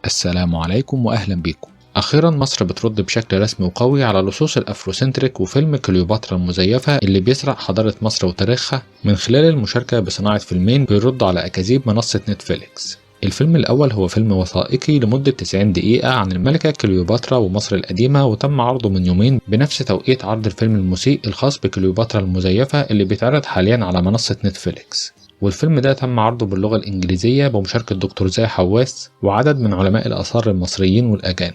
السلام عليكم وأهلا بكم. أخيرا مصر بترد بشكل رسمي وقوي على لصوص الافروسنتريك وفيلم كليوباترا المزيفة اللي بيسرق حضارة مصر وتاريخها من خلال المشاركة بصناعة فيلمين بيرد على أكاذيب منصة نتفليكس. الفيلم الأول هو فيلم وثائقي لمدة 90 دقيقة عن الملكة كليوباترا ومصر القديمة، وتم عرضه من يومين بنفس توقيت عرض الفيلم المسيء الخاص بكليوباترا المزيفة اللي بيتعرض حاليا على منصة نتفليكس. والفيلم ده تم عرضه باللغة الإنجليزية بمشاركة دكتور زي حواس وعدد من علماء الآثار المصريين والأجانب.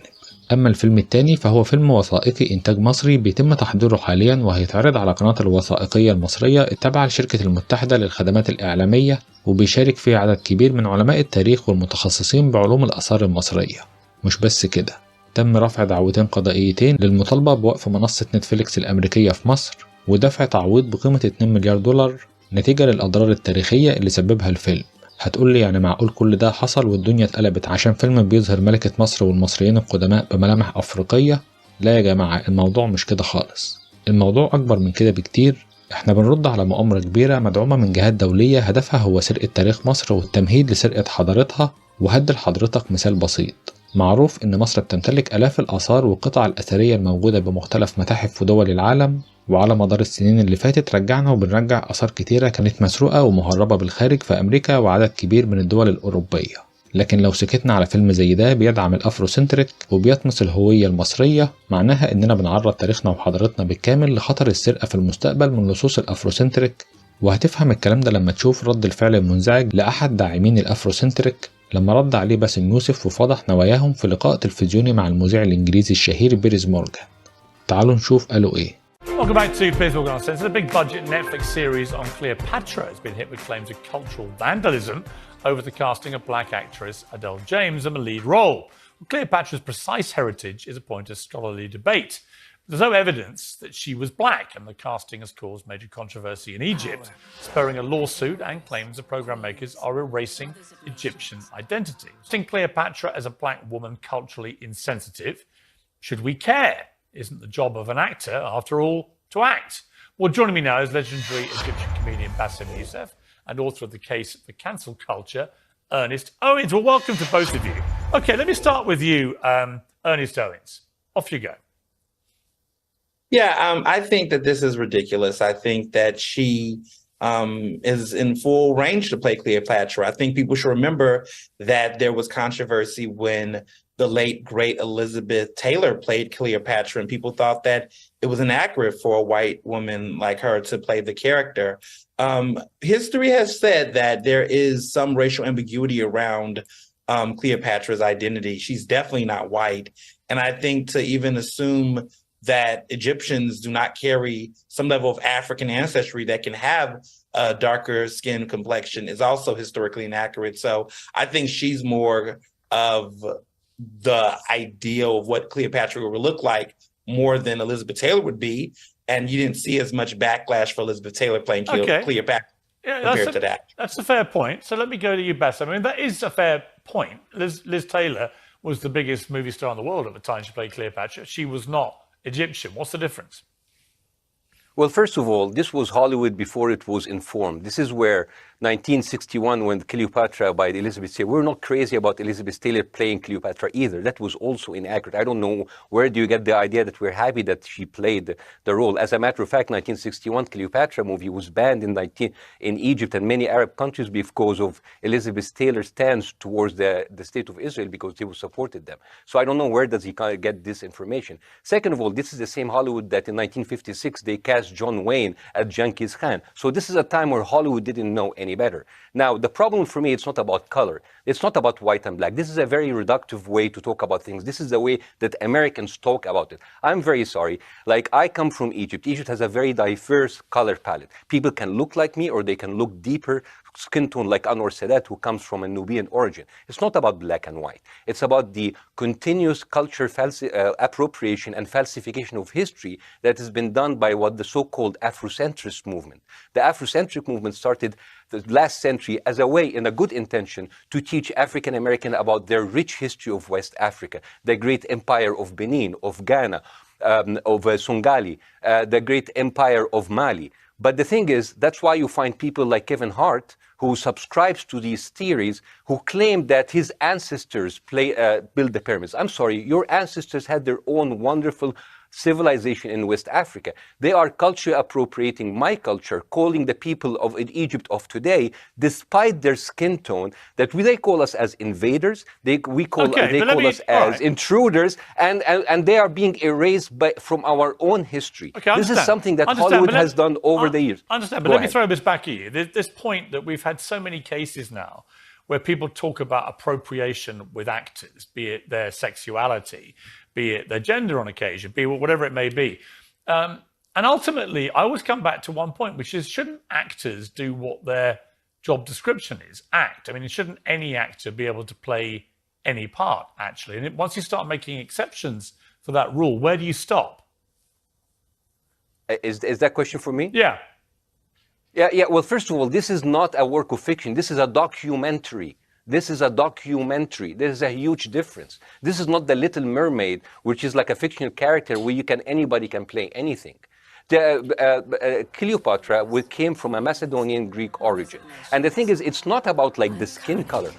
أما الفيلم التاني فهو فيلم وثائقي إنتاج مصري بيتم تحضيره حاليا وهيتعرض على قناة الوثائقية المصرية التابعة لشركة المتحدة للخدمات الإعلامية، وبيشارك فيه عدد كبير من علماء التاريخ والمتخصصين بعلوم الآثار المصرية. مش بس كده، تم رفع دعوتين قضائيتين للمطالبة بوقف منصة نتفليكس الأمريكية في مصر ودفع تعويض بقيمة 2 مليار دولار نتيجة للأضرار التاريخية اللي سببها الفيلم. هتقولي يعني معقول كل ده حصل والدنيا اتقلبت عشان فيلم بيظهر ملكة مصر والمصريين القدماء بملامح أفريقية؟ لا يا جماعة، الموضوع مش كده خالص. الموضوع أكبر من كده بكتير. احنا بنرد على مؤامرة كبيرة مدعومة من جهات دولية هدفها هو سرقة تاريخ مصر والتمهيد لسرقة حضارتها. وهدي لحضرتك مثال بسيط. معروف إن مصر بتمتلك آلاف الآثار والقطع الأثرية الموجودة بمختلف متاحف ودول العالم، وعلى مدار السنين اللي فاتت رجعنا وبنرجع آثار كتيرة كانت مسروقة ومهربة بالخارج في أمريكا وعدد كبير من الدول الأوروبية. لكن لو سكتنا على فيلم زي ده بيدعم الافروسنتريك وبيطمس الهوية المصرية، معناها إننا بنعرض تاريخنا وحضارتنا بالكامل لخطر السرقة في المستقبل من لصوص الافروسنتريك. وهتفهم الكلام ده لما تشوف رد الفعل المنزعج لأحد داعمين الافروسنتريك لما رد عليه باسم يوسف وفضح نواياهم في لقاء تلفزيوني مع المذيع الإنجليزي الشهير بيريز مورجان. تعالوا نشوف قالوا إيه. Welcome back to Please Walk On Sense. A big budget Netflix series on Cleopatra has been hit with claims of cultural vandalism over the casting of black actress Adele James in the lead role. Cleopatra's precise heritage is a point of scholarly debate. There's no evidence that she was black, and the casting has caused major controversy in Egypt, spurring a lawsuit and claims the program makers are erasing Egyptian identity. Seeing Cleopatra as a black woman culturally insensitive, should we care? Isn't the job of an actor, after all, to act? Well, joining me now is legendary Egyptian comedian Bassem Youssef and author of the case for cancel culture, Ernest Owens. Well, welcome to both of you. Okay, let me start with you, Ernest Owens. Off you go. Yeah, I think that this is ridiculous. I think that she is in full range to play Cleopatra. I think people should remember that there was controversy when the late, great Elizabeth Taylor played Cleopatra, and people thought that it was inaccurate for a white woman like her to play the character. History has said that there is some racial ambiguity around Cleopatra's identity. She's definitely not white. And I think to even assume that Egyptians do not carry some level of African ancestry that can have a darker skin complexion is also historically inaccurate. So I think she's more of the ideal of what Cleopatra would look like more than Elizabeth Taylor would be. And you didn't see as much backlash for Elizabeth Taylor playing Cleopatra compared to that. That's a fair point. So let me go to you, Bess. I mean, that is a fair point. Liz Taylor was the biggest movie star in the world at the time she played Cleopatra. She was not Egyptian. What's the difference? Well, first of all, this was Hollywood before it was informed. This is where 1961, when Cleopatra by Elizabeth Taylor, we're not crazy about Elizabeth Taylor playing Cleopatra either. That was also inaccurate. I don't know where do you get the idea that we're happy that she played the role. As a matter of fact, 1961 Cleopatra movie was banned in Egypt and many Arab countries because of Elizabeth Taylor's stance towards the state of Israel, because they supported them. So I don't know where does he get this information. Second of all, this is the same Hollywood that in 1956 they cast John Wayne as Genghis Khan. So this is a time where Hollywood didn't know any better. Now, the problem for me, it's not about color. It's not about white and black. This is a very reductive way to talk about things. This is the way that Americans talk about it. I'm very sorry. Like, I come from Egypt. Egypt has a very diverse color palette. People can look like me or they can look deeper skin tone like Anwar Sadat, who comes from a Nubian origin. It's not about black and white. It's about the continuous culture appropriation and falsification of history that has been done by what the so-called Afrocentrist movement. The Afrocentric movement started the last century as a way, in a good intention, to teach African American about their rich history of West Africa, the great empire of Benin, of Ghana, of Songhali, the great empire of Mali. But the thing is, that's why you find people like Kevin Hart, who subscribes to these theories, who claim that his ancestors built the pyramids. I'm sorry, your ancestors had their own wonderful civilization in West Africa. They are culture appropriating my culture, calling the people of Egypt of today, despite their skin tone, that they call us as invaders, they call us as intruders, and they are being erased from our own history. This is something that Hollywood has done over the years. I understand, but let me throw this back at you. There's this point that we've had so many cases now where people talk about appropriation with actors, be it their sexuality, be it their gender on occasion, be it whatever it may be. And ultimately, I always come back to one point, which is, shouldn't actors do what their job description is? Act. I mean, shouldn't any actor be able to play any part, actually? And once you start making exceptions for that rule, where do you stop? Is that question for me? Yeah. Yeah. Well, first of all, this is not a work of fiction. This is a documentary. This is a documentary. There's a huge difference. This is not The Little Mermaid, which is like a fictional character where anybody can play anything. Cleopatra came from a Macedonian Greek origin. And the thing is, it's not about like the skin color.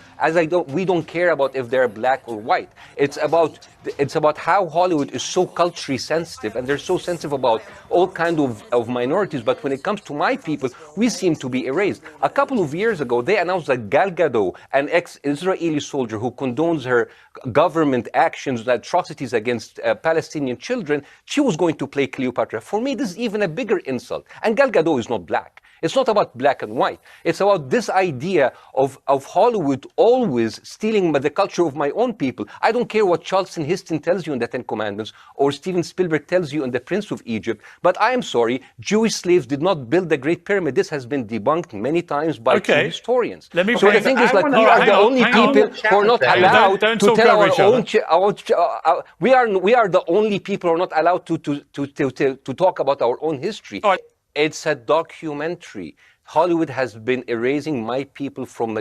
We don't care about if they're black or white. It's about how Hollywood is so culturally sensitive, and they're so sensitive about all kinds of minorities. But when it comes to my people, we seem to be erased. A couple of years ago, they announced that Gal Gadot, an ex-Israeli soldier who condones her government actions and atrocities against Palestinian children, she was going to play Cleopatra. For me, this is even a bigger insult. And Gal Gadot is not black. It's not about black and white. It's about this idea of Hollywood always stealing the culture of my own people. I don't care what Charlton Heston tells you in the Ten Commandments or Steven Spielberg tells you in The Prince of Egypt. But I am sorry, Jewish slaves did not build the Great Pyramid. This has been debunked many times by two historians. Let me so the thing is, like, we are the only people who are not allowed to tell our own. We are the only people who are not allowed to talk about our own history. It's a documentary. Hollywood has been erasing my people from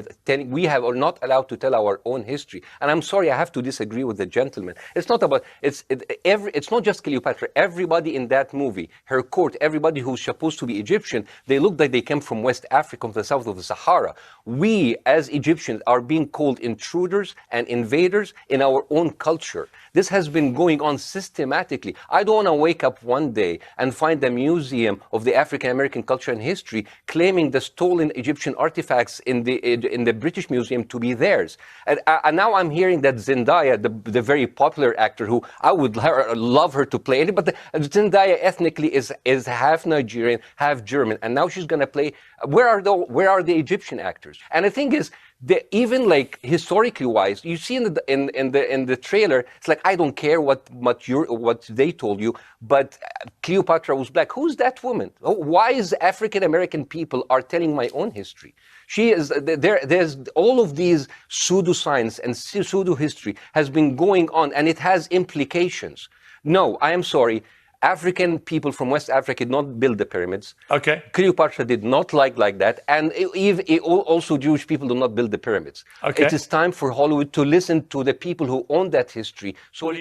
we are not allowed to tell our own history. And I'm sorry, I have to disagree with the gentleman. It's not about, it's not just Cleopatra. Everybody in that movie, her court, everybody who's supposed to be Egyptian, they look like they came from West Africa, from the south of the Sahara. We, as Egyptians, are being called intruders and invaders in our own culture. This has been going on systematically. I don't want to wake up one day and find the Museum of the African American Culture and History claiming the stolen Egyptian artifacts in the British Museum to be theirs. And now I'm hearing that Zendaya, the very popular actor, who I would love her to play, but Zendaya ethnically is half Nigerian, half German, and now she's going to play. Where are the Egyptian actors? And the thing is, even like historically wise, you see in the trailer, it's like, I don't care what they told you, but Cleopatra was black. Who's that woman? Why is African American people are telling my own history? She is there's all of these pseudoscience and pseudo history has been going on, and it has implications. No, I am sorry. African people from West Africa did not build the pyramids. Okay. Cleopatra did not like that. And also Jewish people do not build the pyramids. Okay. It is time for Hollywood to listen to the people who own that history. So